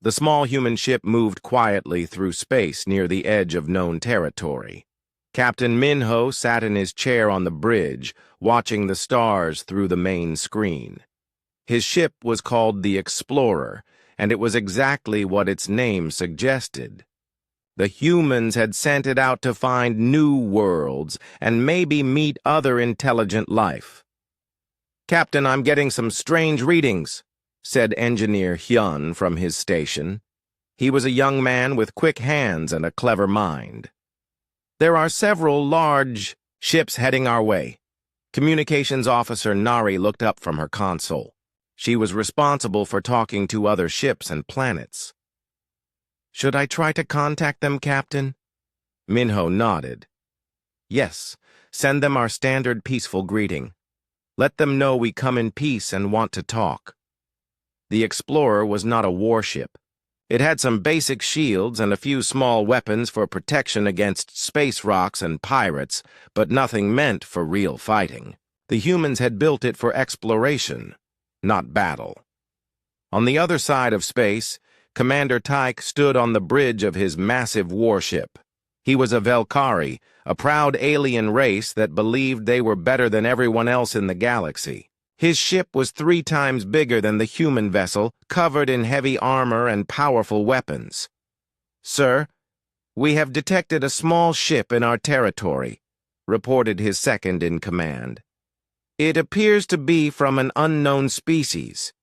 The small human ship moved quietly through space near the edge of known territory. Captain Minho sat in his chair on the bridge, watching the stars through the main screen. His ship was called the Explorer, and it was exactly what its name suggested. The humans had sent it out to find new worlds and maybe meet other intelligent life. "Captain, I'm getting some strange readings," said Engineer Hyun from his station. He was a young man with quick hands and a clever mind. "There are several large ships heading our way." Communications Officer Nari looked up from her console. She was responsible for talking to other ships and planets. "Should I try to contact them, Captain?" Minho nodded. "Yes, send them our standard peaceful greeting. Let them know we come in peace and want to talk." The Explorer was not a warship. It had some basic shields and a few small weapons for protection against space rocks and pirates, but nothing meant for real fighting. The humans had built it for exploration, not battle. On the other side of space, Commander Tyke stood on the bridge of his massive warship. He was a Velkari, a proud alien race that believed they were better than everyone else in the galaxy. His ship was 3 times bigger than the human vessel, covered in heavy armor and powerful weapons. "Sir, we have detected a small ship in our territory," reported his second-in-command. "It appears to be from an unknown species."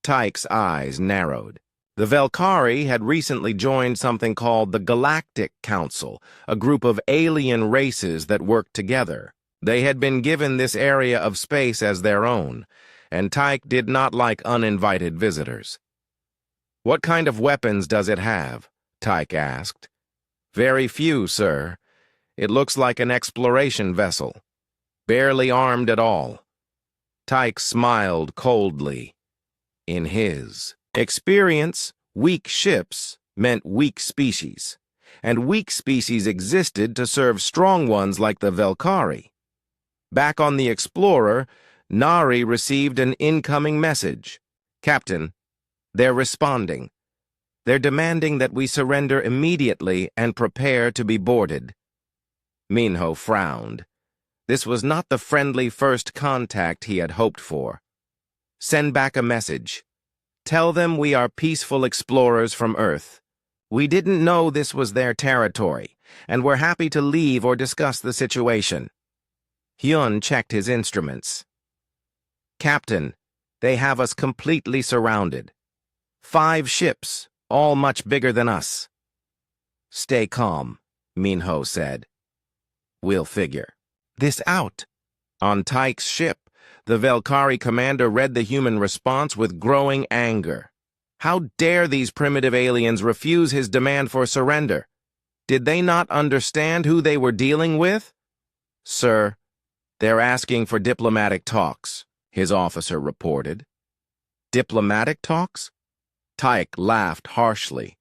Tyke's eyes narrowed. The Velkari had recently joined something called the Galactic Council, a group of alien races that worked together. They had been given this area of space as their own, and Tyke did not like uninvited visitors. "What kind of weapons does it have?" Tyke asked. "Very few, sir. It looks like an exploration vessel. Barely armed at all." Tyke smiled coldly. In his experience, weak ships meant weak species, and weak species existed to serve strong ones like the Velkari. Back on the Explorer, Nari received an incoming message. "Captain, they're responding. They're demanding that we surrender immediately and prepare to be boarded." Minho frowned. This was not the friendly first contact he had hoped for. "Send back a message. Tell them we are peaceful explorers from Earth. We didn't know this was their territory, and we're happy to leave or discuss the situation." Hyun checked his instruments. "Captain, they have us completely surrounded. 5 ships, all much bigger than us." "Stay calm," Minho said. "We'll figure this out." On Tyke's ship, the Velkari commander read the human response with growing anger. How dare these primitive aliens refuse his demand for surrender? Did they not understand who they were dealing with? "Sir, they're asking for diplomatic talks," his officer reported. "Diplomatic talks?" Tyke laughed harshly.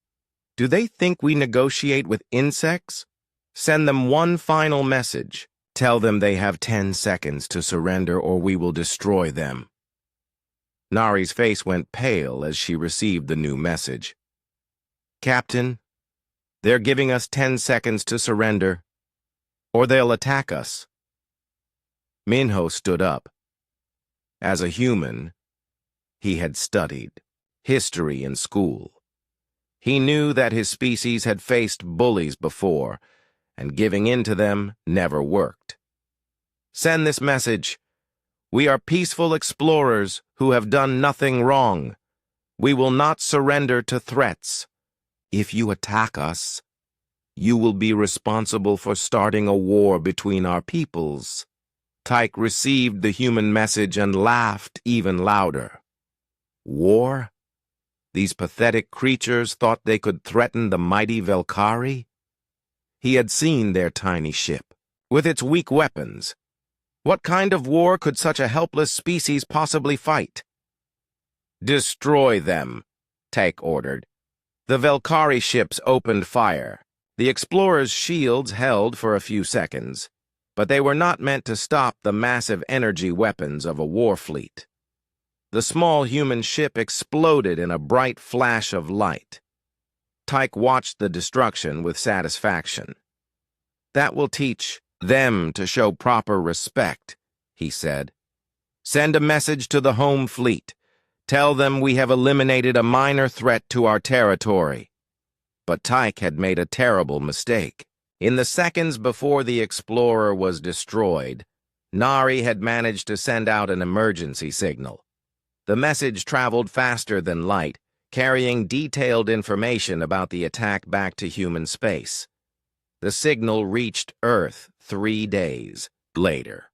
"Do they think we negotiate with insects? Send them one final message. Tell them they have 10 seconds to surrender or we will destroy them." Nari's face went pale as she received the new message. "Captain, they're giving us 10 seconds to surrender, or they'll attack us." Minho stood up. As a human, he had studied history in school. He knew that his species had faced bullies before, and giving in to them never worked. "Send this message. We are peaceful explorers who have done nothing wrong. We will not surrender to threats. If you attack us, you will be responsible for starting a war between our peoples." Tyke received the human message and laughed even louder. War? These pathetic creatures thought they could threaten the mighty Velkari? He had seen their tiny ship, with its weak weapons. What kind of war could such a helpless species possibly fight? "Destroy them," Tyke ordered. The Velkari ships opened fire. The explorers' shields held for a few seconds, but they were not meant to stop the massive energy weapons of a war fleet. The small human ship exploded in a bright flash of light. Tyke watched the destruction with satisfaction. "That will teach them to show proper respect," he said. "Send a message to the home fleet. Tell them we have eliminated a minor threat to our territory." But Tyke had made a terrible mistake. In the seconds before the Explorer was destroyed, Nari had managed to send out an emergency signal. The message traveled faster than light, carrying detailed information about the attack back to human space. The signal reached Earth 3 days later.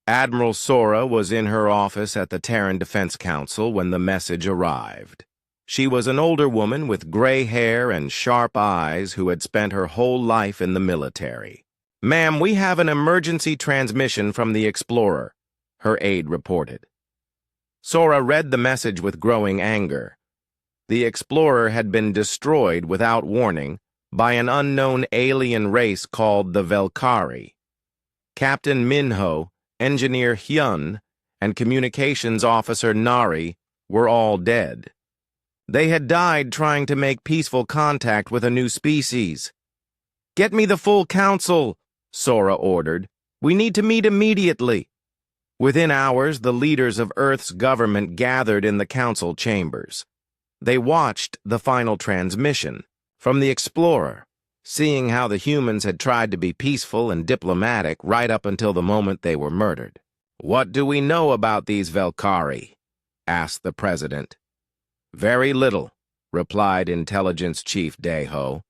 Admiral Sora was in her office at the Terran Defense Council when the message arrived. She was an older woman with gray hair and sharp eyes who had spent her whole life in the military. "Ma'am, we have an emergency transmission from the Explorer," her aide reported. Sora read the message with growing anger. The Explorer had been destroyed without warning by an unknown alien race called the Velkari. Captain Minho, Engineer Hyun, and Communications Officer Nari were all dead. They had died trying to make peaceful contact with a new species. "Get me the full council," Sora ordered. "We need to meet immediately." Within hours, the leaders of Earth's government gathered in the council chambers. They watched the final transmission from the Explorer, seeing how the humans had tried to be peaceful and diplomatic right up until the moment they were murdered. "What do we know about these Velkari?" asked the president. "Very little," replied Intelligence Chief Daeho.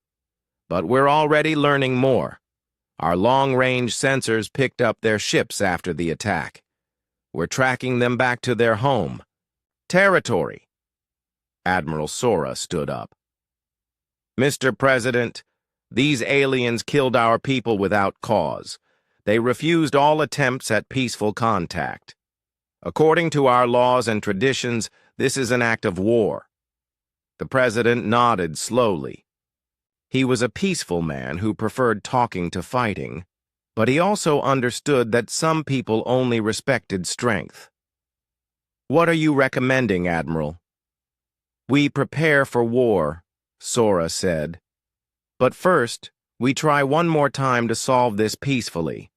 "But we're already learning more. Our long-range sensors picked up their ships after the attack. We're tracking them back to their home territory." Admiral Sora stood up. "Mr. President, these aliens killed our people without cause. They refused all attempts at peaceful contact. According to our laws and traditions, this is an act of war." The president nodded slowly. He was a peaceful man who preferred talking to fighting, but he also understood that some people only respected strength. "What are you recommending, Admiral?" "We prepare for war," Sora said. "But first, we try one more time to solve this peacefully.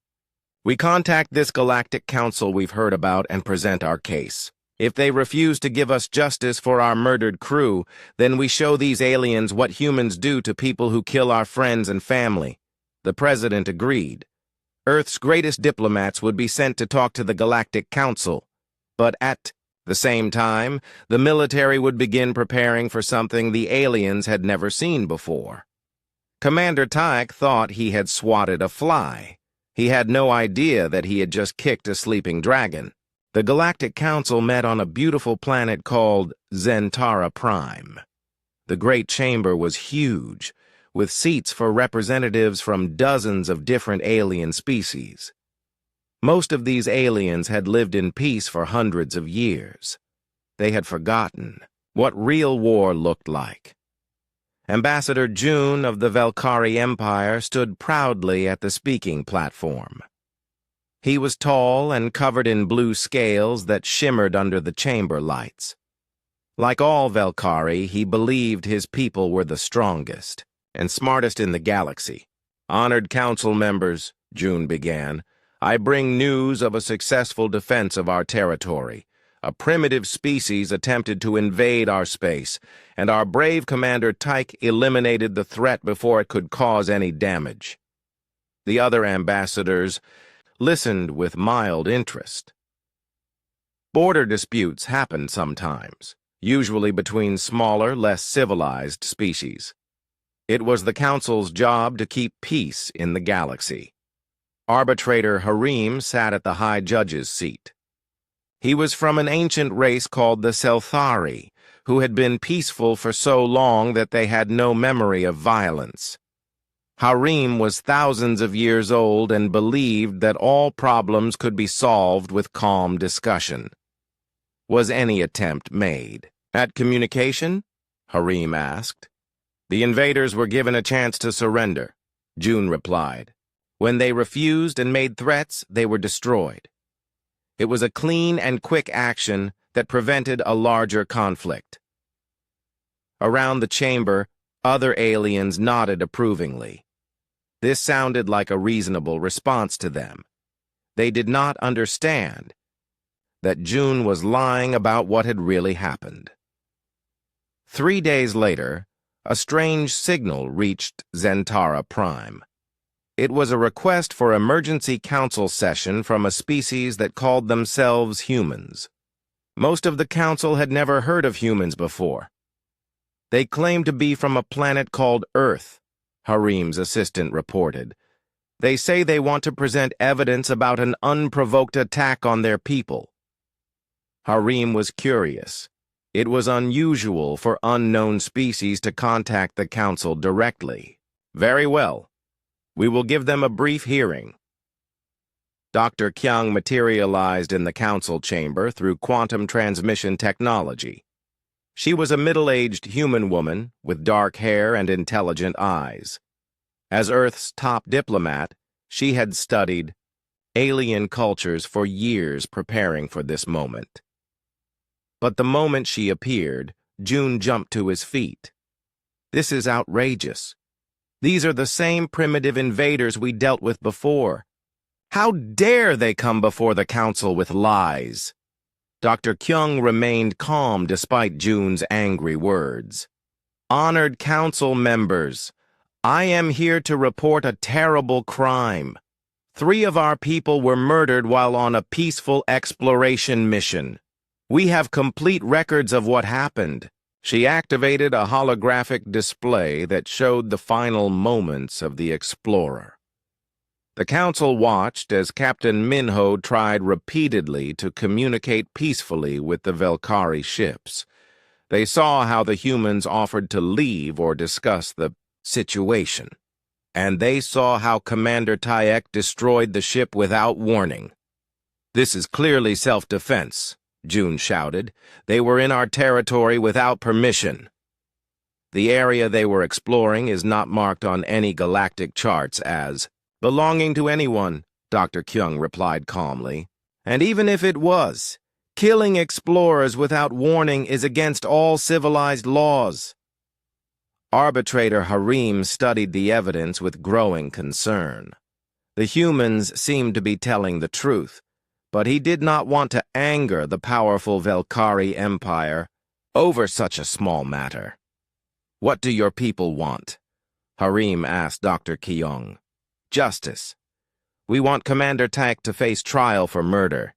We contact this Galactic Council we've heard about and present our case. If they refuse to give us justice for our murdered crew, then we show these aliens what humans do to people who kill our friends and family." The president agreed. Earth's greatest diplomats would be sent to talk to the Galactic Council, but at the same time, the military would begin preparing for something the aliens had never seen before. Commander Tyke thought he had swatted a fly. He had no idea that he had just kicked a sleeping dragon. The Galactic Council met on a beautiful planet called Zentara Prime. The Great Chamber was huge, with seats for representatives from dozens of different alien species. Most of these aliens had lived in peace for hundreds of years. They had forgotten what real war looked like. Ambassador June of the Velkari Empire stood proudly at the speaking platform. He was tall and covered in blue scales that shimmered under the chamber lights. Like all Velkari, he believed his people were the strongest and smartest in the galaxy. "Honored council members," June began, "I bring news of a successful defense of our territory. A primitive species attempted to invade our space, and our brave Commander Tyke eliminated the threat before it could cause any damage." The other ambassadors listened with mild interest. Border disputes happen sometimes, usually between smaller, less civilized species. It was the Council's job to keep peace in the galaxy. Arbitrator Harim sat at the High Judge's seat. He was from an ancient race called the Selthari, who had been peaceful for so long that they had no memory of violence. Harim was thousands of years old and believed that all problems could be solved with calm discussion. Was any attempt made at communication? Harim asked. The invaders were given a chance to surrender, June replied. When they refused and made threats, they were destroyed. It was a clean and quick action that prevented a larger conflict. Around the chamber, other aliens nodded approvingly. This sounded like a reasonable response to them. They did not understand that June was lying about what had really happened. 3 days later, a strange signal reached Zentara Prime. It was a request for emergency council session from a species that called themselves humans. Most of the council had never heard of humans before. They claimed to be from a planet called Earth, Harim's assistant reported. They say they want to present evidence about an unprovoked attack on their people. Harim was curious. It was unusual for unknown species to contact the council directly. Very well. We will give them a brief hearing. Dr. Kyung materialized in the council chamber through quantum transmission technology. She was a middle-aged human woman with dark hair and intelligent eyes. As Earth's top diplomat, she had studied alien cultures for years preparing for this moment. But the moment she appeared, June jumped to his feet. This is outrageous. These are the same primitive invaders we dealt with before. How dare they come before the council with lies? Dr. Kyung remained calm despite June's angry words. Honored council members, I am here to report a terrible crime. 3 of our people were murdered while on a peaceful exploration mission. We have complete records of what happened. She activated a holographic display that showed the final moments of the explorer. The council watched as Captain Minho tried repeatedly to communicate peacefully with the Velkari ships. They saw how the humans offered to leave or discuss the situation. And they saw how Commander Tayek destroyed the ship without warning. This is clearly self-defense, June shouted. They were in our territory without permission. The area they were exploring is not marked on any galactic charts as belonging to anyone, Dr. Kyung replied calmly. And even if it was, killing explorers without warning is against all civilized laws. Arbitrator Harim studied the evidence with growing concern. The humans seemed to be telling the truth, but he did not want to anger the powerful Velkari Empire over such a small matter. What do your people want? Harim asked Dr. Kyung. Justice. We want Commander Tak to face trial for murder.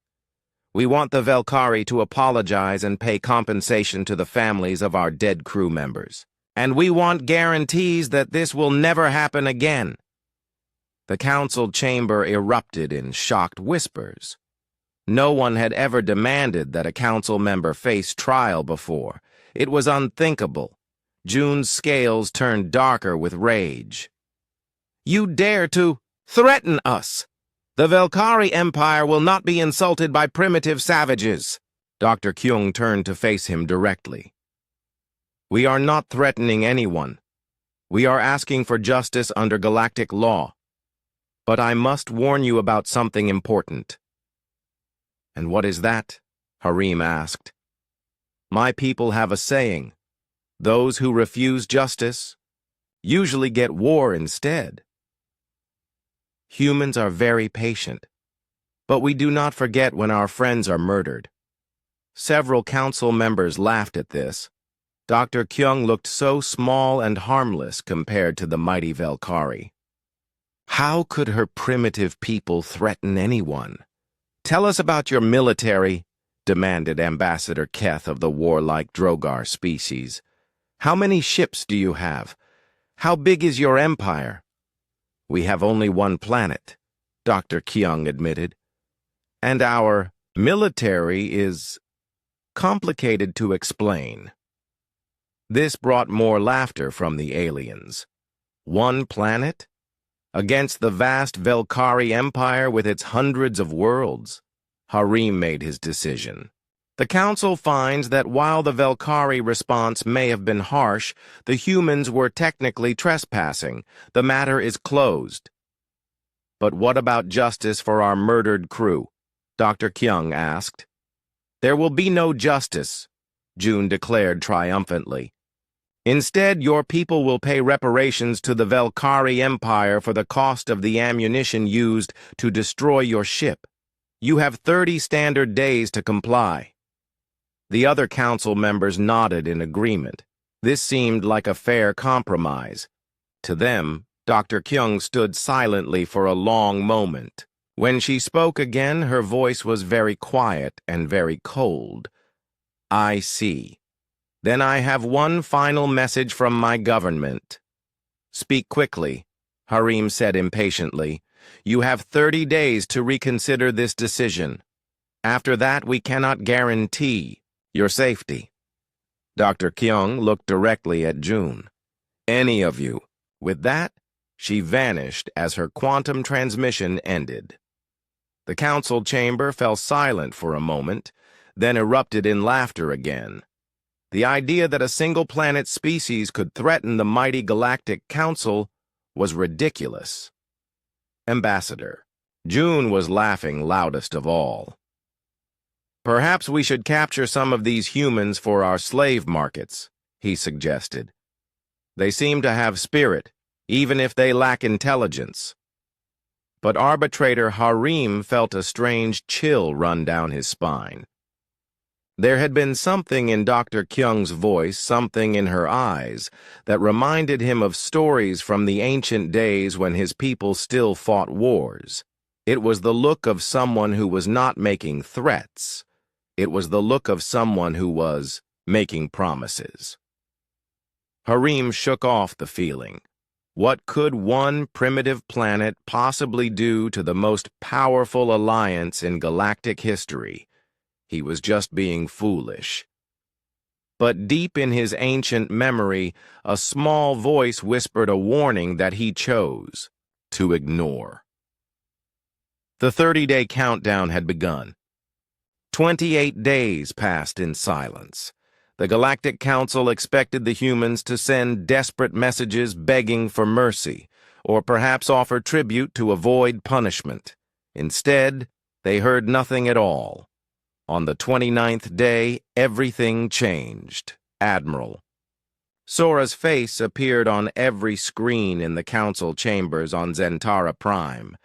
We want the Velkari to apologize and pay compensation to the families of our dead crew members. And we want guarantees that this will never happen again. The council chamber erupted in shocked whispers. No one had ever demanded that a council member face trial before. It was unthinkable. June's scales turned darker with rage. You dare to threaten us! The Velkari Empire will not be insulted by primitive savages. Dr. Kyung turned to face him directly. We are not threatening anyone. We are asking for justice under galactic law. But I must warn you about something important. And what is that? Harim asked. My people have a saying. Those who refuse justice usually get war instead. Humans are very patient, but we do not forget when our friends are murdered. Several council members laughed at this. Dr. Kyung looked so small and harmless compared to the mighty Velkari. How could her primitive people threaten anyone? Tell us about your military, demanded Ambassador Keth of the warlike Drogar species. How many ships do you have? How big is your empire? We have only one planet, Dr. Kyung admitted. And our military is complicated to explain. This brought more laughter from the aliens. One planet? Against the vast Velkari Empire with its hundreds of worlds? Harim made his decision. The council finds that while the Velkari response may have been harsh, the humans were technically trespassing. The matter is closed. But what about justice for our murdered crew? Dr. Kyung asked. There will be no justice, June declared triumphantly. Instead, your people will pay reparations to the Velkari Empire for the cost of the ammunition used to destroy your ship. You have 30 standard days to comply. The other council members nodded in agreement. This seemed like a fair compromise. To them, Dr. Kyung stood silently for a long moment. When she spoke again, her voice was very quiet and very cold. I see. Then I have one final message from my government. Speak quickly, Harim said impatiently. You have 30 days to reconsider this decision. After that, we cannot guarantee your safety. Dr. Kyung looked directly at June. Any of you. With that, she vanished as her quantum transmission ended. The council chamber fell silent for a moment, then erupted in laughter again. The idea that a single planet species could threaten the mighty Galactic Council was ridiculous. Ambassador. June was laughing loudest of all. Perhaps we should capture some of these humans for our slave markets, he suggested. They seem to have spirit, even if they lack intelligence. But arbitrator Harim felt a strange chill run down his spine. There had been something in Dr. Kyung's voice, something in her eyes, that reminded him of stories from the ancient days when his people still fought wars. It was the look of someone who was not making threats. It was the look of someone who was making promises. Harim shook off the feeling. What could one primitive planet possibly do to the most powerful alliance in galactic history? He was just being foolish. But deep in his ancient memory, a small voice whispered a warning that he chose to ignore. The 30-day countdown had begun. 28 days passed in silence. The Galactic Council expected the humans to send desperate messages begging for mercy, or perhaps offer tribute to avoid punishment. Instead, they heard nothing at all. On the 29th day, everything changed. Admiral. Sora's face appeared on every screen in the council chambers on Zentara Prime.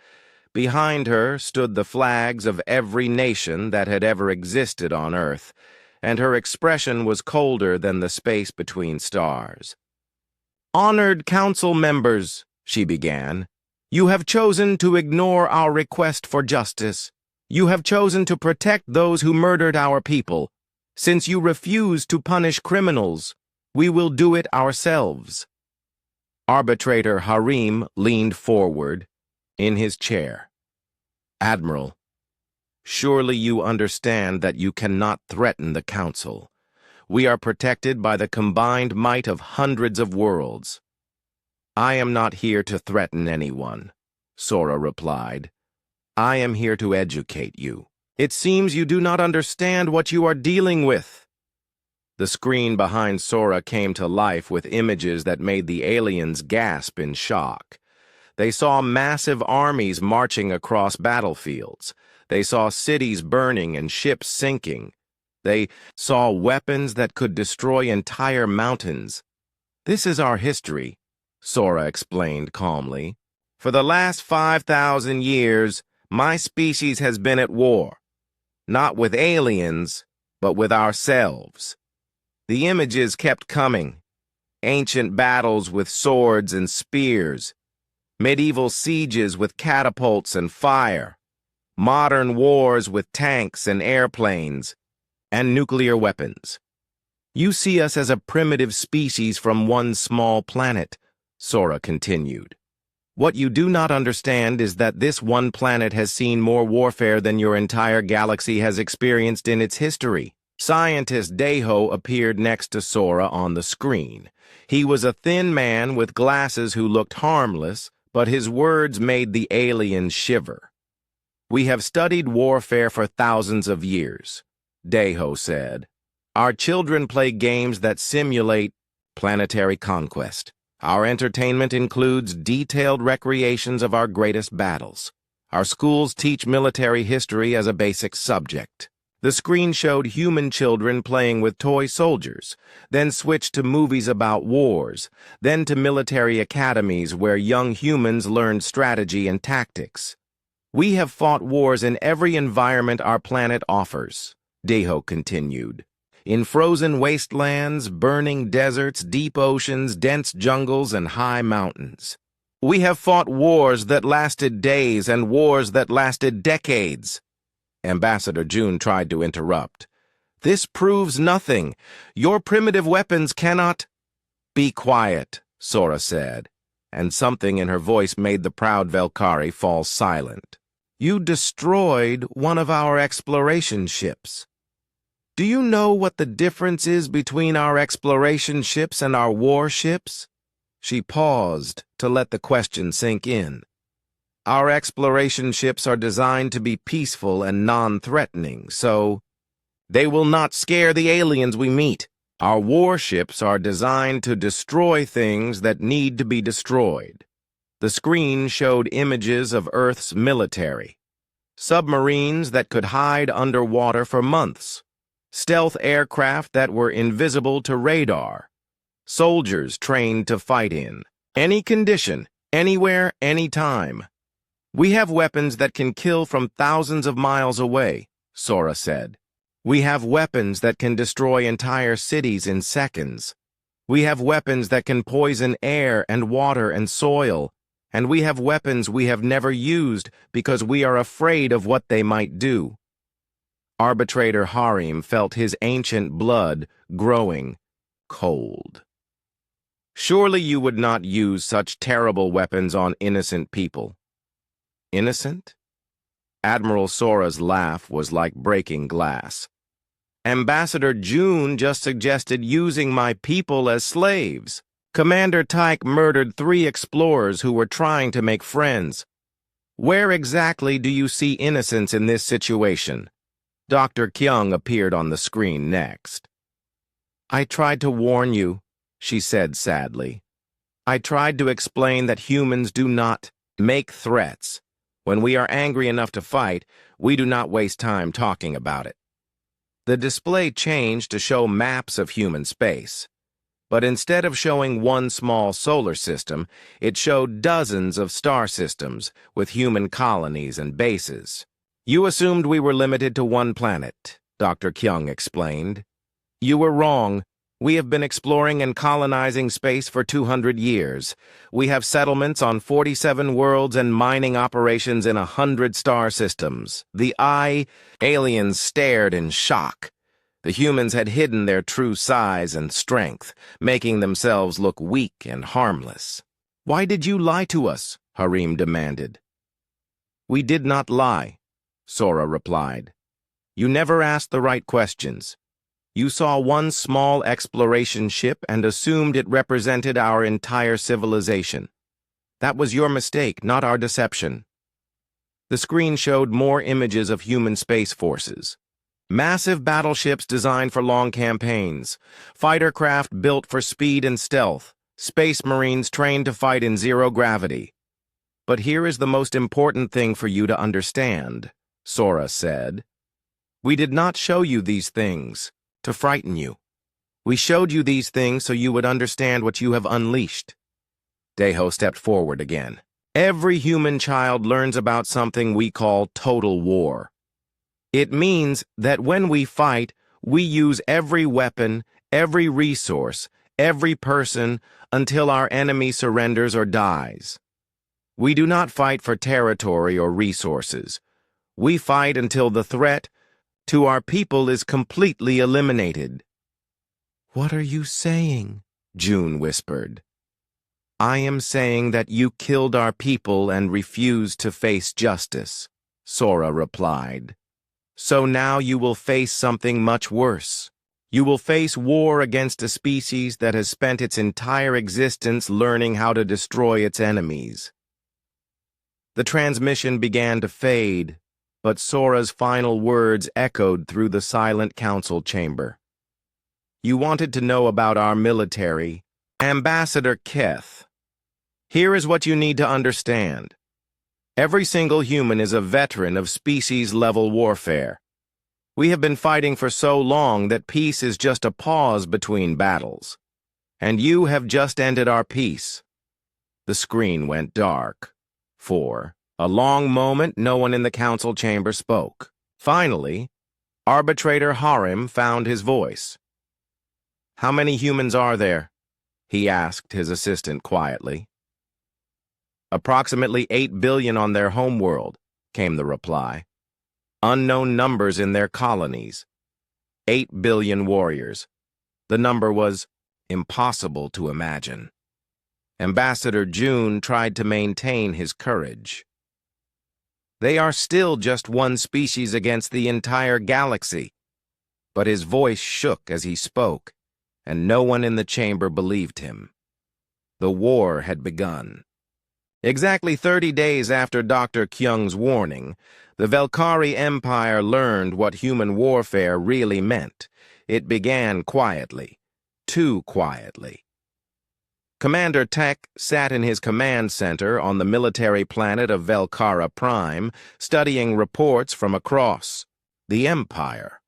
Behind her stood the flags of every nation that had ever existed on Earth, and her expression was colder than the space between stars. "Honored council members," she began, "you have chosen to ignore our request for justice. You have chosen to protect those who murdered our people. Since you refuse to punish criminals, we will do it ourselves." Arbitrator Harim leaned forward in his chair. "Admiral, surely you understand that you cannot threaten the Council. We are protected by the combined might of hundreds of worlds." "I am not here to threaten anyone," Sora replied. "I am here to educate you. It seems you do not understand what you are dealing with." The screen behind Sora came to life with images that made the aliens gasp in shock. They saw massive armies marching across battlefields. They saw cities burning and ships sinking. They saw weapons that could destroy entire mountains. "This is our history," Sora explained calmly. "For the last 5,000 years, my species has been at war. Not with aliens, but with ourselves." The images kept coming. Ancient battles with swords and spears. Medieval sieges with catapults and fire. Modern wars with tanks and airplanes. And nuclear weapons. "You see us as a primitive species from one small planet," Sora continued. "What you do not understand is that this one planet has seen more warfare than your entire galaxy has experienced in its history." Scientist Deho appeared next to Sora on the screen. He was a thin man with glasses who looked harmless, but his words made the aliens shiver. "We have studied warfare for thousands of years," Deho said. "Our children play games that simulate planetary conquest. Our entertainment includes detailed recreations of our greatest battles. Our schools teach military history as a basic subject. The screen showed human children playing with toy soldiers, then switched to movies about wars, then to military academies where young humans learned strategy and tactics. We have fought wars in every environment our planet offers, Deho continued. In frozen wastelands, burning deserts, deep oceans, dense jungles, and high mountains. We have fought wars that lasted days and wars that lasted decades. Ambassador June tried to interrupt. This proves nothing. Your primitive weapons cannot— Be quiet, Sora said, and something in her voice made the proud Velkari fall silent. You destroyed one of our exploration ships. Do you know what the difference is between our exploration ships and our warships? She paused to let the question sink in. Our exploration ships are designed to be peaceful and non-threatening, so they will not scare the aliens we meet. Our warships are designed to destroy things that need to be destroyed. The screen showed images of Earth's military. Submarines that could hide underwater for months. Stealth aircraft that were invisible to radar. Soldiers trained to fight in any condition, anywhere, anytime. We have weapons that can kill from thousands of miles away, Sora said. We have weapons that can destroy entire cities in seconds. We have weapons that can poison air and water and soil. And we have weapons we have never used because we are afraid of what they might do. Arbitrator Harim felt his ancient blood growing cold. Surely you would not use such terrible weapons on innocent people. Innocent? Admiral Sora's laugh was like breaking glass. Ambassador June just suggested using my people as slaves. Commander Tyke murdered 3 explorers who were trying to make friends. Where exactly do you see innocence in this situation? Dr. Kyung appeared on the screen next. I tried to warn you, she said sadly. I tried to explain that humans do not make threats. When we are angry enough to fight, we do not waste time talking about it. The display changed to show maps of human space. But instead of showing one small solar system, it showed dozens of star systems with human colonies and bases. You assumed we were limited to one planet, Dr. Kyung explained. You were wrong. We have been exploring and colonizing space for 200 years. We have settlements on 47 worlds and mining operations in 100 star systems. The aliens stared in shock. The humans had hidden their true size and strength, making themselves look weak and harmless. Why did you lie to us? Harim demanded. We did not lie, Sora replied. You never asked the right questions. You saw one small exploration ship and assumed it represented our entire civilization. That was your mistake, not our deception. The screen showed more images of human space forces. Massive battleships designed for long campaigns, fighter craft built for speed and stealth, space marines trained to fight in zero gravity. But here is the most important thing for you to understand, Sora said. We did not show you these things to frighten you. We showed you these things so you would understand what you have unleashed. Deho stepped forward again. Every human child learns about something we call total war. It means that when we fight, we use every weapon, every resource, every person until our enemy surrenders or dies. We do not fight for territory or resources. We fight until the threat to our people is completely eliminated. What are you saying? June whispered. I am saying that you killed our people and refused to face justice, Sora replied. So now you will face something much worse. You will face war against a species that has spent its entire existence learning how to destroy its enemies. The transmission began to fade, but Sora's final words echoed through the silent council chamber. You wanted to know about our military, Ambassador Keth. Here is what you need to understand. Every single human is a veteran of species-level warfare. We have been fighting for so long that peace is just a pause between battles. And you have just ended our peace. The screen went dark. For a long moment, no one in the council chamber spoke. Finally, Arbitrator Harim found his voice. "How many humans are there?" he asked his assistant quietly. "Approximately 8 billion on their homeworld," came the reply. "Unknown numbers in their colonies. 8 billion warriors." The number was impossible to imagine. Ambassador June tried to maintain his courage. "They are still just one species against the entire galaxy." But his voice shook as he spoke, and no one in the chamber believed him. The war had begun. Exactly 30 days after Dr. Kyung's warning, the Velkari Empire learned what human warfare really meant. It began quietly, too quietly. Commander Tech sat in his command center on the military planet of Velkara Prime, studying reports from across the Empire.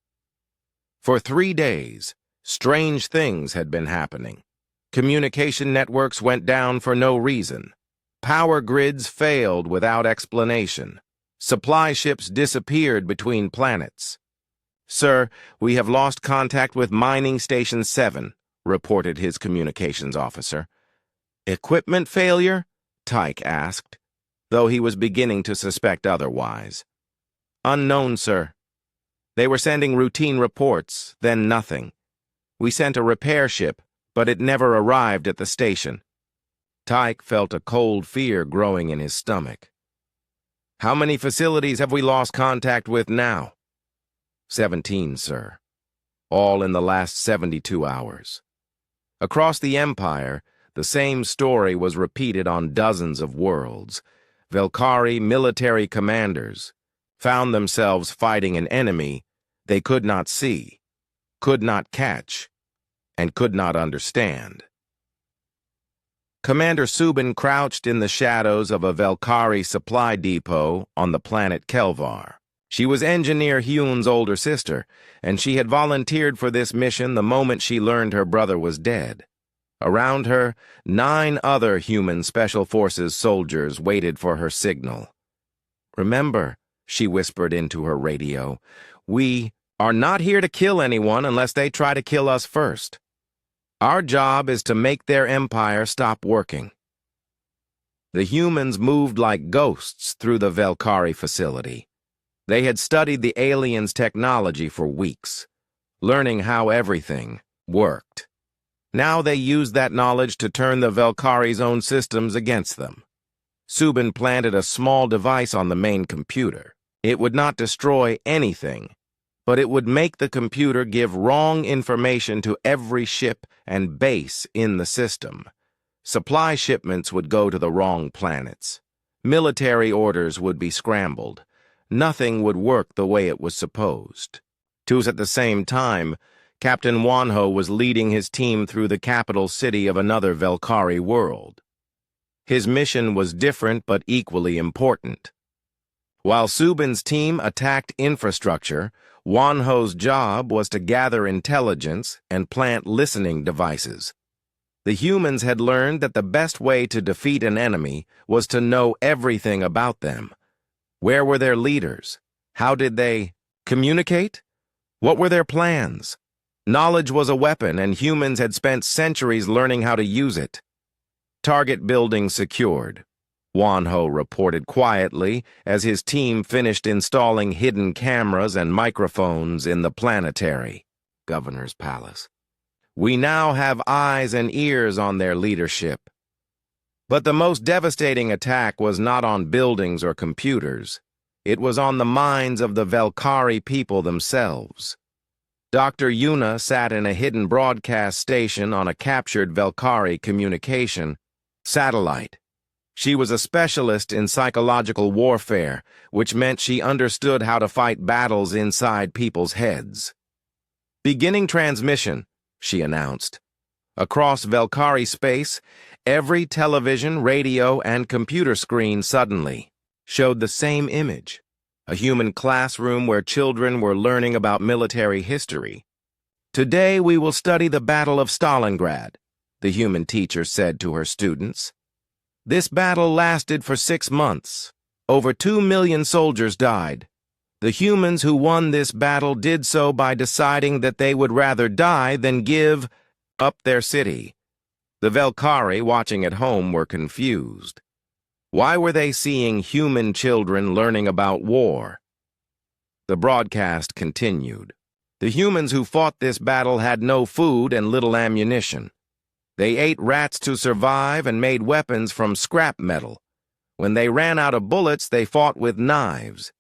For 3 days, strange things had been happening. Communication networks went down for no reason. Power grids failed without explanation. Supply ships disappeared between planets. "Sir, we have lost contact with Mining Station 7, reported his communications officer. "Equipment failure?" Tyke asked, though he was beginning to suspect otherwise. "Unknown, sir. They were sending routine reports, then nothing. We sent a repair ship, but it never arrived at the station." Tyke felt a cold fear growing in his stomach. "How many facilities have we lost contact with now?" 17, sir. All in the last 72 hours. Across the Empire, the same story was repeated on dozens of worlds. Velkari military commanders found themselves fighting an enemy they could not see, could not catch, and could not understand. Commander Subin crouched in the shadows of a Velkari supply depot on the planet Kelvar. She was Engineer Hyun's older sister, and she had volunteered for this mission the moment she learned her brother was dead. Around her, 9 other human Special Forces soldiers waited for her signal. "Remember," she whispered into her radio, "we are not here to kill anyone unless they try to kill us first. Our job is to make their empire stop working." The humans moved like ghosts through the Velkari facility. They had studied the aliens' technology for weeks, learning how everything worked. Now they used that knowledge to turn the Velkari's own systems against them. Subin planted a small device on the main computer. It would not destroy anything, but it would make the computer give wrong information to every ship and base in the system. Supply shipments would go to the wrong planets. Military orders would be scrambled. Nothing would work the way it was supposed. At the same time, Captain Wanho was leading his team through the capital city of another Velkari world. His mission was different but equally important. While Subin's team attacked infrastructure, Wanho's job was to gather intelligence and plant listening devices. The humans had learned that the best way to defeat an enemy was to know everything about them. Where were their leaders? How did they communicate? What were their plans? Knowledge was a weapon, and humans had spent centuries learning how to use it. "Target building secured," Wanho reported quietly as his team finished installing hidden cameras and microphones in the planetary governor's palace. "We now have eyes and ears on their leadership." But the most devastating attack was not on buildings or computers. It was on the minds of the Velkari people themselves. Dr. Yuna sat in a hidden broadcast station on a captured Velkari communication satellite. She was a specialist in psychological warfare, which meant she understood how to fight battles inside people's heads. "Beginning transmission," she announced. Across Velkari space, every television, radio, and computer screen suddenly showed the same image. a human classroom where children were learning about military history. "Today we will study the Battle of Stalingrad," the human teacher said to her students. "This battle lasted for 6 months. Over 2 million soldiers died. The humans who won this battle did so by deciding that they would rather die than give up their city." The Velkari watching at home were confused. Why were they seeing human children learning about war? The broadcast continued. The humans who fought this battle had no food and little ammunition. They ate rats to survive and made weapons from scrap metal. When they ran out of bullets, they fought with knives.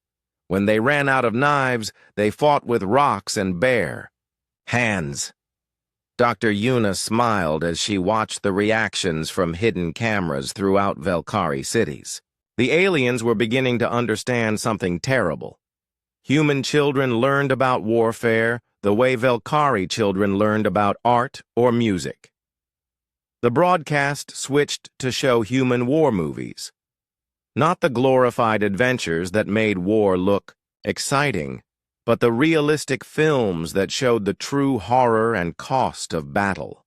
When they ran out of knives, they fought with rocks and bare hands. Dr. Yuna smiled as she watched the reactions from hidden cameras throughout Velkari cities. The aliens were beginning to understand something terrible. Human children learned about warfare the way Velkari children learned about art or music. The broadcast switched to show human war movies. Not the glorified adventures that made war look exciting, but the realistic films that showed the true horror and cost of battle.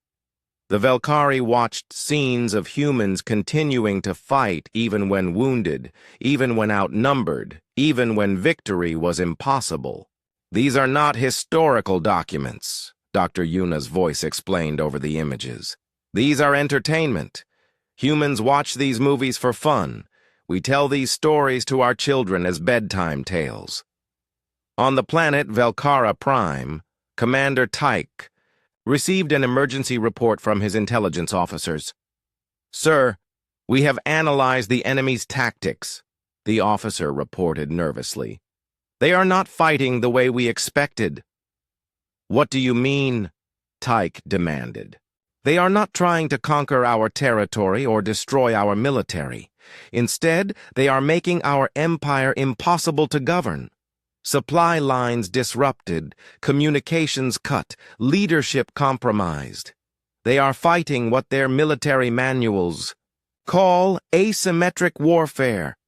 The Velkari watched scenes of humans continuing to fight even when wounded, even when outnumbered, even when victory was impossible. "These are not historical documents," Dr. Yuna's voice explained over the images. "These are entertainment. Humans watch these movies for fun. We tell these stories to our children as bedtime tales." On the planet Velkara Prime, Commander Tyke received an emergency report from his intelligence officers. "Sir, we have analyzed the enemy's tactics," the officer reported nervously. "They are not fighting the way we expected." "What do you mean?" Tyke demanded. "They are not trying to conquer our territory or destroy our military. Instead, they are making our empire impossible to govern. Supply lines disrupted, communications cut, leadership compromised. They are fighting what their military manuals call asymmetric warfare."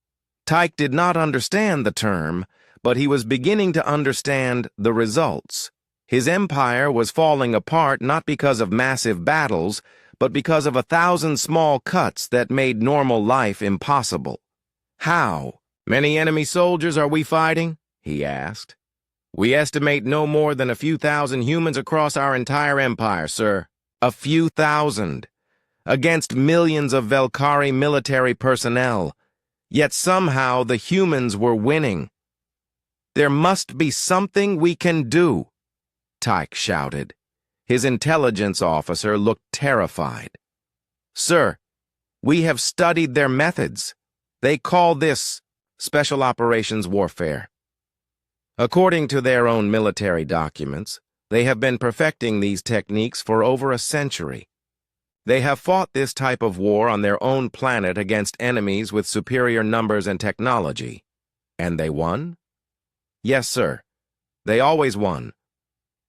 Tyke did not understand the term, but he was beginning to understand the results. His empire was falling apart not because of massive battles, but because of 1,000 small cuts that made normal life impossible. "How many enemy soldiers are we fighting?" he asked. "We estimate no more than a few thousand humans across our entire empire, sir. A few thousand. Against millions of Velkari military personnel. Yet somehow the humans were winning. There must be something we can do," Tyke shouted. His intelligence officer looked terrified. "Sir, we have studied their methods. They call this special operations warfare. According to their own military documents, they have been perfecting these techniques for over a century. They have fought this type of war on their own planet against enemies with superior numbers and technology. And they won? Yes, sir. They always won.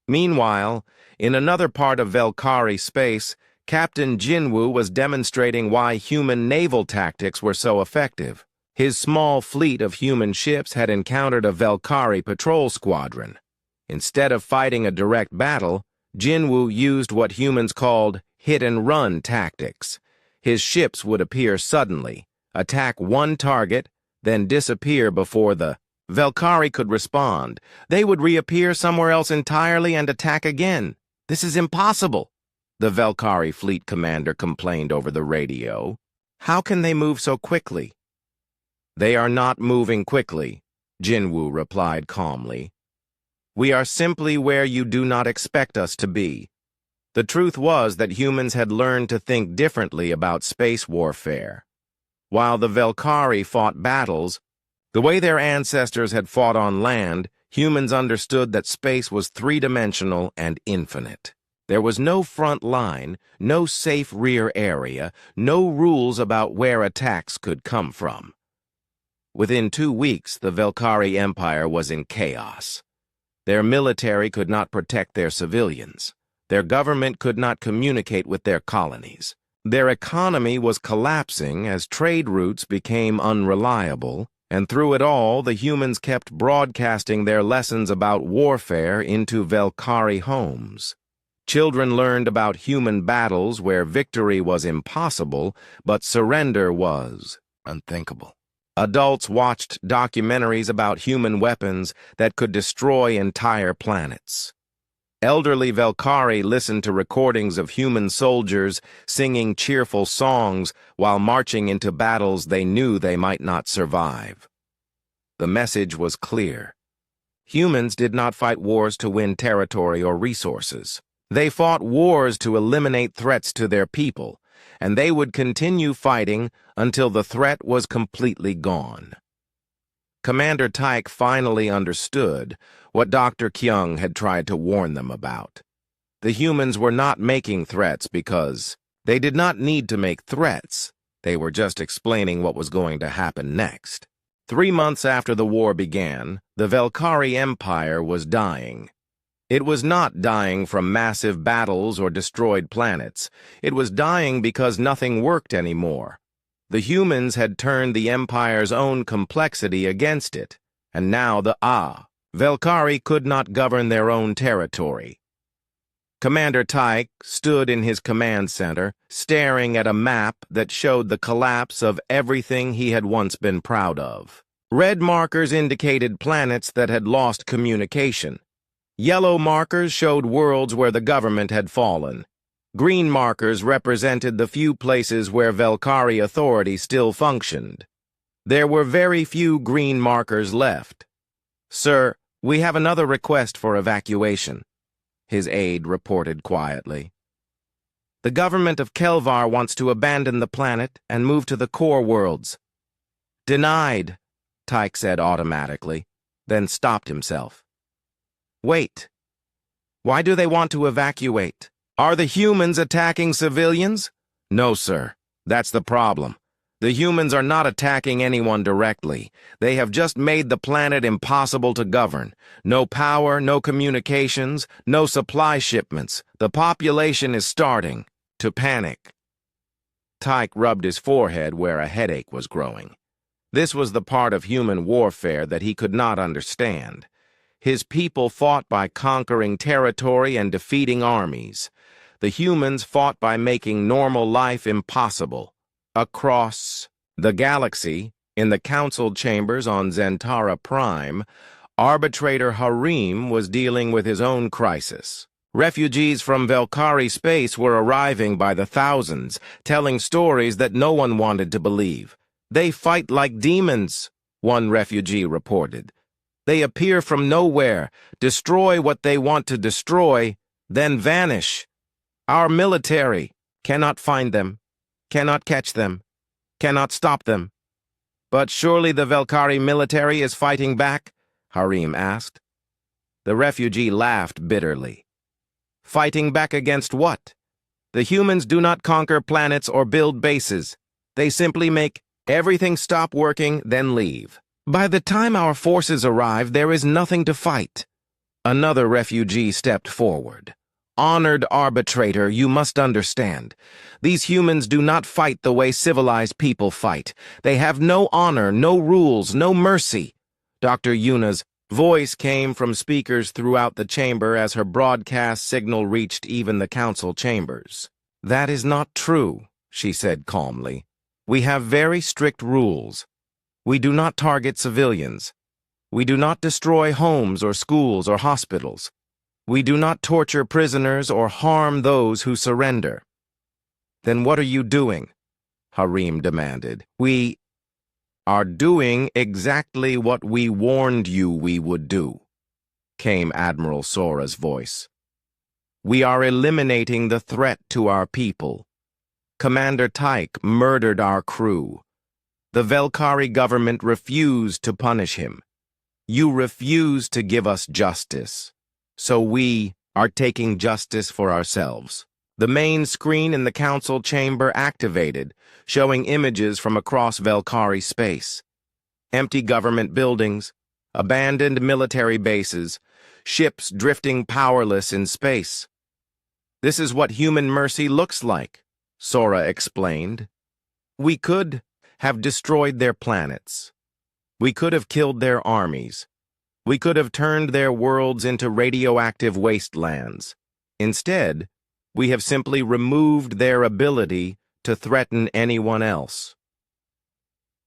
Meanwhile, in another part of Velkari space, Captain Jinwoo was demonstrating why human naval tactics were so effective. His small fleet of human ships had encountered a Velkari patrol squadron. Instead of fighting a direct battle, Jinwoo used what humans called hit-and-run tactics. His ships would appear suddenly, attack one target, then disappear before the Velkari could respond. They would reappear somewhere else entirely and attack again. "This is impossible," the Velkari fleet commander complained over the radio. "How can they move so quickly?" "They are not moving quickly," Jinwoo replied calmly. "We are simply where you do not expect us to be." The truth was that humans had learned to think differently about space warfare. While the Velkari fought battles, the way their ancestors had fought on land, humans understood that space was three-dimensional and infinite. There was no front line, no safe rear area, no rules about where attacks could come from. Within 2 weeks, the Velkari Empire was in chaos. Their military could not protect their civilians. Their government could not communicate with their colonies. Their economy was collapsing as trade routes became unreliable, And through it all, the humans kept broadcasting their lessons about warfare into Velkari homes. Children learned about human battles where victory was impossible, but surrender was unthinkable. Adults watched documentaries about human weapons that could destroy entire planets. Elderly Velkari listened to recordings of human soldiers singing cheerful songs while marching into battles they knew they might not survive. The message was clear. Humans did not fight wars to win territory or resources. They fought wars to eliminate threats to their people, and they would continue fighting until the threat was completely gone. Commander Tyke finally understood what Dr. Kyung had tried to warn them about. The humans were not making threats because they did not need to make threats. They were just explaining what was going to happen next. 3 months after the war began, the Velkari Empire was dying. It was not dying from massive battles or destroyed planets. It was dying because nothing worked anymore. The humans had turned the Empire's own complexity against it, and now the Velkari could not govern their own territory. Commander Tyke stood in his command center, staring at a map that showed the collapse of everything he had once been proud of. Red markers indicated planets that had lost communication. Yellow markers showed worlds where the government had fallen. Green markers represented the few places where Velkari authority still functioned. There were very few green markers left. "Sir, we have another request for evacuation," his aide reported quietly. "The government of Kelvar wants to abandon the planet and move to the core worlds." "Denied," Tyke said automatically, then stopped himself. "Wait. Why do they want to evacuate? Are the humans attacking civilians?" "No, sir. That's the problem. The humans are not attacking anyone directly. They have just made the planet impossible to govern. No power, no communications, no supply shipments. The population is starting to panic." Tyke rubbed his forehead where a headache was growing. This was the part of human warfare that he could not understand. His people fought by conquering territory and defeating armies. The humans fought by making normal life impossible. Across the galaxy, in the council chambers on Zentara Prime, Arbitrator Harim was dealing with his own crisis. Refugees from Velkari space were arriving by the thousands, telling stories that no one wanted to believe. "They fight like demons," one refugee reported. "They appear from nowhere, destroy what they want to destroy, then vanish. Our military cannot find them, cannot catch them, cannot stop them." "But surely the Velkari military is fighting back?" Harim asked. The refugee laughed bitterly. "Fighting back against what? The humans do not conquer planets or build bases. They simply make everything stop working, then leave. By the time our forces arrive, there is nothing to fight." Another refugee stepped forward. "Honored arbitrator, you must understand. These humans do not fight the way civilized people fight. They have no honor, no rules, no mercy." Dr. Yuna's voice came from speakers throughout the chamber as her broadcast signal reached even the council chambers. "That is not true," she said calmly. "We have very strict rules. We do not target civilians. We do not destroy homes or schools or hospitals. We do not torture prisoners or harm those who surrender." "Then what are you doing?" Harim demanded. "We are doing exactly what we warned you we would do," came Admiral Sora's voice. "We are eliminating the threat to our people. Commander Tyke murdered our crew. The Velkari government refused to punish him. You refuse to give us justice. So we are taking justice for ourselves." The main screen in the council chamber activated, showing images from across Velkari space. Empty government buildings, abandoned military bases, ships drifting powerless in space. "This is what human mercy looks like," Sora explained. "We could have destroyed their planets. We could have killed their armies. We could have turned their worlds into radioactive wastelands. Instead, we have simply removed their ability to threaten anyone else.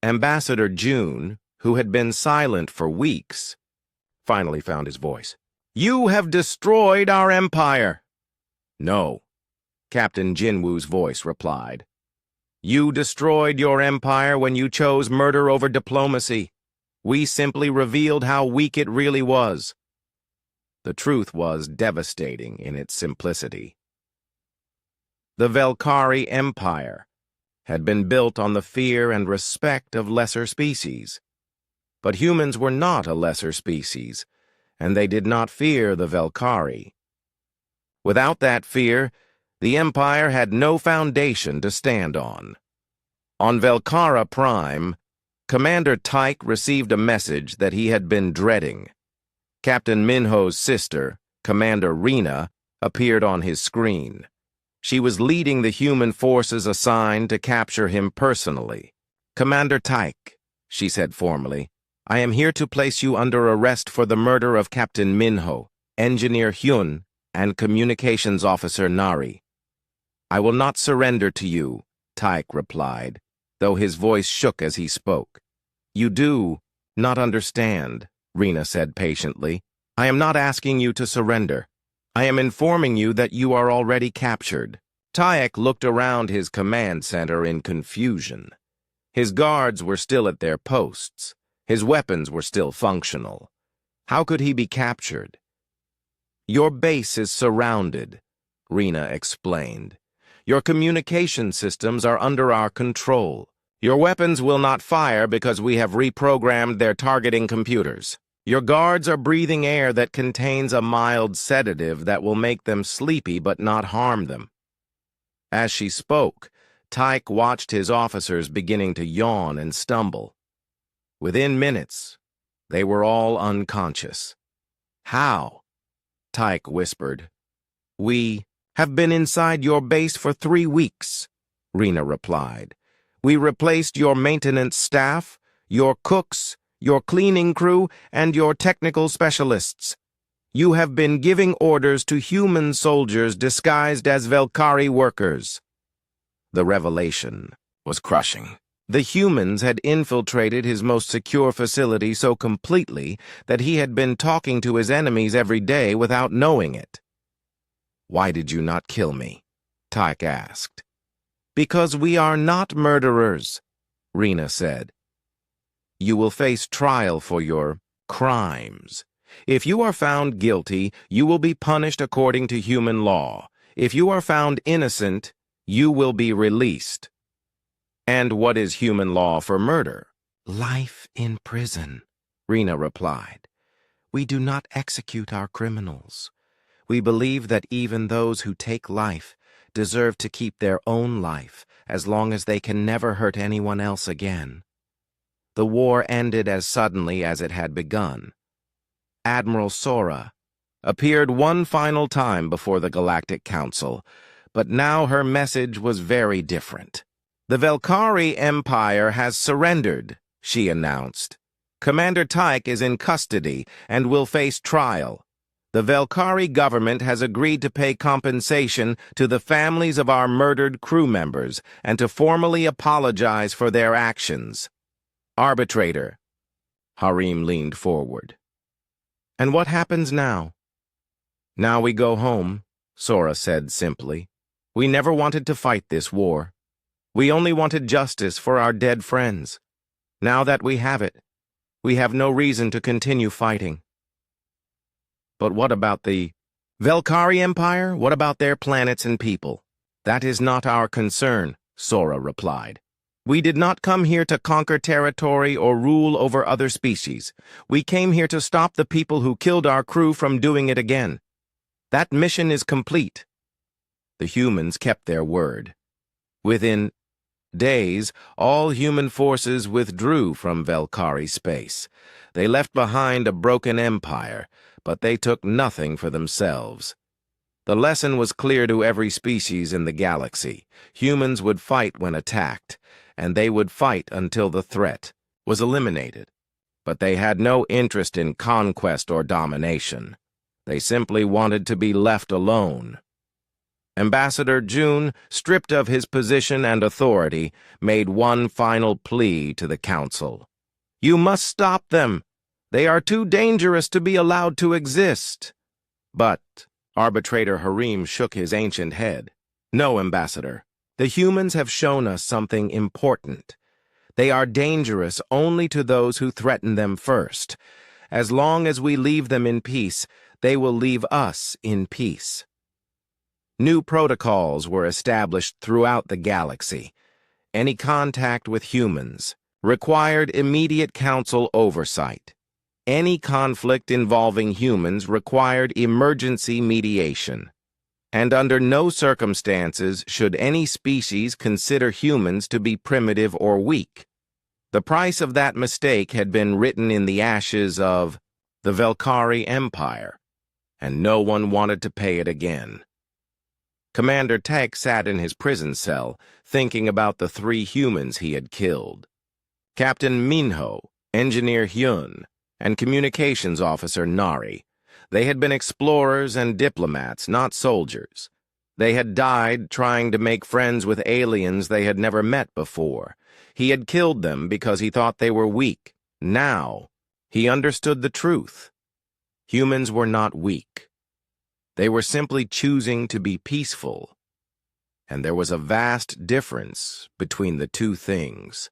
Ambassador June, who had been silent for weeks, finally found his voice. You have destroyed our empire. No, Captain Jinwoo's voice replied. You destroyed your empire when you chose murder over diplomacy. We simply revealed how weak it really was. The truth was devastating in its simplicity. The Velkari Empire had been built on the fear and respect of lesser species. But humans were not a lesser species, and they did not fear the Velkari. Without that fear, the Empire had no foundation to stand on. On Velkara Prime, Commander Tyke received a message that he had been dreading. Captain Minho's sister, Commander Rena, appeared on his screen. She was leading the human forces assigned to capture him personally. Commander Tyke, she said formally, I am here to place you under arrest for the murder of Captain Minho, Engineer Hyun, and Communications Officer Nari. I will not surrender to you, Tyke replied, though his voice shook as he spoke. You do not understand, Rena said patiently. I am not asking you to surrender. I am informing you that you are already captured. Tyke looked around his command center in confusion. His guards were still at their posts. His weapons were still functional. How could he be captured? Your base is surrounded, Rena explained. Your communication systems are under our control. Your weapons will not fire because we have reprogrammed their targeting computers. Your guards are breathing air that contains a mild sedative that will make them sleepy but not harm them. As she spoke, Tyke watched his officers beginning to yawn and stumble. Within minutes, they were all unconscious. How? Tyke whispered. We have been inside your base for 3 weeks, Rena replied. We replaced your maintenance staff, your cooks, your cleaning crew, and your technical specialists. You have been giving orders to human soldiers disguised as Velkari workers. The revelation was crushing. The humans had infiltrated his most secure facility so completely that he had been talking to his enemies every day without knowing it. Why did you not kill me? Tyke asked. Because we are not murderers, Rena said. You will face trial for your crimes. If you are found guilty, you will be punished according to human law. If you are found innocent, you will be released. And what is human law for murder? Life in prison, Rena replied. We do not execute our criminals. We believe that even those who take life deserve to keep their own life as long as they can never hurt anyone else again. The war ended as suddenly as it had begun. Admiral Sora appeared one final time before the Galactic Council, but now her message was very different. The Velkari Empire has surrendered, she announced. Commander Tyke is in custody and will face trial. The Velkari government has agreed to pay compensation to the families of our murdered crew members and to formally apologize for their actions. Arbitrator. Harim leaned forward. And what happens now? Now we go home, Sora said simply. We never wanted to fight this war. We only wanted justice for our dead friends. Now that we have it, we have no reason to continue fighting. But what about the Velkari Empire? What about their planets and people? That is not our concern, Sora replied. We did not come here to conquer territory or rule over other species. We came here to stop the people who killed our crew from doing it again. That mission is complete. The humans kept their word. Within days, all human forces withdrew from Velkari space. They left behind a broken empire, but they took nothing for themselves. The lesson was clear to every species in the galaxy. Humans would fight when attacked, and they would fight until the threat was eliminated. but they had no interest in conquest or domination. They simply wanted to be left alone. Ambassador June, stripped of his position and authority, made one final plea to the council. "You must stop them. They are too dangerous to be allowed to exist." But Arbitrator Harim shook his ancient head. "No, Ambassador. The humans have shown us something important. They are dangerous only to those who threaten them first. As long as we leave them in peace, they will leave us in peace." New protocols were established throughout the galaxy. Any contact with humans required immediate council oversight. Any conflict involving humans required emergency mediation. And under no circumstances should any species consider humans to be primitive or weak. The price of that mistake had been written in the ashes of the Velkari Empire, and no one wanted to pay it again. Commander Tech sat in his prison cell, thinking about the 3 humans he had killed. Captain Minho, Engineer Hyun, and Communications Officer Nari. They had been explorers and diplomats, not soldiers. They had died trying to make friends with aliens they had never met before. He had killed them because he thought they were weak. Now, he understood the truth. Humans were not weak. They were simply choosing to be peaceful. And there was a vast difference between the two things.